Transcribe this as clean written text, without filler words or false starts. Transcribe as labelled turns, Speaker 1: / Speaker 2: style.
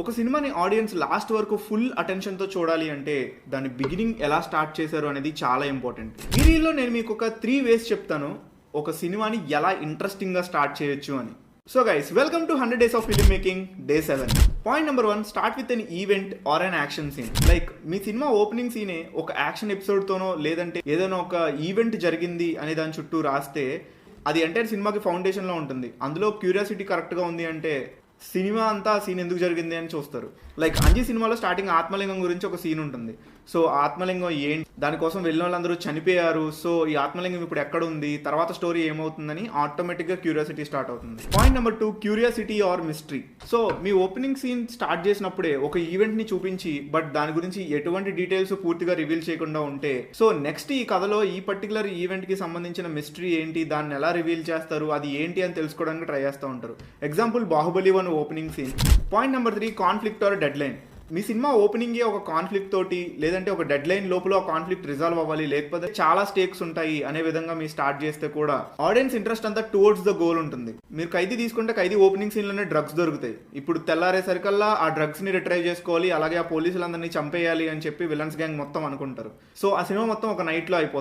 Speaker 1: ఒక సినిమాని audience last వరకు ఫుల్ అటెన్షన్తో చూడాలి అంటే దాని బిగినింగ్ ఎలా స్టార్ట్ చేశారు అనేది చాలా ఇంపార్టెంట్. ఈ రీల్లో నేను మీకు ఒక 3 వేస్ చెప్తాను ఒక సినిమాని ఎలా ఇంట్రెస్టింగ్గా స్టార్ట్ చేయొచ్చు అని. So guys, welcome to 100 Days of Film Making Day 7. Point number 1, start with an event or an action scene. Like మీ సినిమా ఓపెనింగ్ సీనే ఒక యాక్షన్ ఎపిసోడ్తోనో లేదంటే ఏదైనా ఒక ఈవెంట్ జరిగింది అనే దాని చుట్టూ రాస్తే అది ఎంటైర్ సినిమాకి ఫౌండేషన్లో ఉంటుంది. అందులో క్యూరియాసిటీ కరెక్ట్గా ఉంది అంటే సినిమా అంతా సీన్ ఎందుకు జరిగింది అని చూస్తారు. లైక్ అంజీ సినిమాలో స్టార్టింగ్ ఆత్మలింగం గురించి ఒక సీన్ ఉంటుంది. సో ఆత్మలింగం ఏంటి, దానికోసం వెళ్ళిన వాళ్ళందరూ చనిపోయారు, సో ఈ ఆత్మలింగం ఇప్పుడు ఎక్కడ ఉంది, తర్వాత స్టోరీ ఏమవుతుందని ఆటోమేటిక్గా క్యూరియాసిటీ స్టార్ట్ అవుతుంది. Point number 2, curiosity or mystery. So మీ ఓపెనింగ్ సీన్ స్టార్ట్ చేసినప్పుడే ఒక ఈవెంట్ని చూపించి బట్ దాని గురించి ఎటువంటి డీటెయిల్స్ పూర్తిగా రివీల్ చేయకుండా ఉంటే సో నెక్స్ట్ ఈ కథలో ఈ పర్టికులర్ ఈవెంట్కి సంబంధించిన మిస్టరీ ఏంటి, దాన్ని ఎలా రివీల్ చేస్తారు, అది ఏంటి అని తెలుసుకోవడానికి ట్రై చేస్తూ ఉంటారు. Example Baahubali 1 opening scene. Point number 3, conflict or deadline. మీ సినిమా ఓపెనింగే ఒక కాన్ఫ్లిక్ట్ తోటి లేదంటే ఒక డెడ్ లైన్ లోపల ఆ కాన్ఫ్లిక్ట్ రిజాల్వ్ అవ్వాలి, లేకపోతే చాలా స్టేక్స్ ఉంటాయి అనే విధంగా మీరు స్టార్ట్ చేస్తే కూడా ఆడియన్స్ ఇంట్రెస్ట్ అంతా టువర్డ్స్ ద గోల్ ఉంటుంది. మీరు ఖైదీ తీసుకుంటే ఖైదీ ఓపెనింగ్ సీన్లోనే డ్రగ్స్ దొరుకుతాయి. ఇప్పుడు తెల్లారేసరికల్లా ఆ డ్రగ్స్ ని రిట్రైవ్ చేసుకోవాలి, అలాగే ఆ పోలీసులందరినీ చంపేయాలి అని చెప్పి విలన్స్ గ్యాంగ్ మొత్తం అనుకుంటారు. సో ఆ సినిమా మొత్తం ఒక నైట్ లో అయిపోతుంది.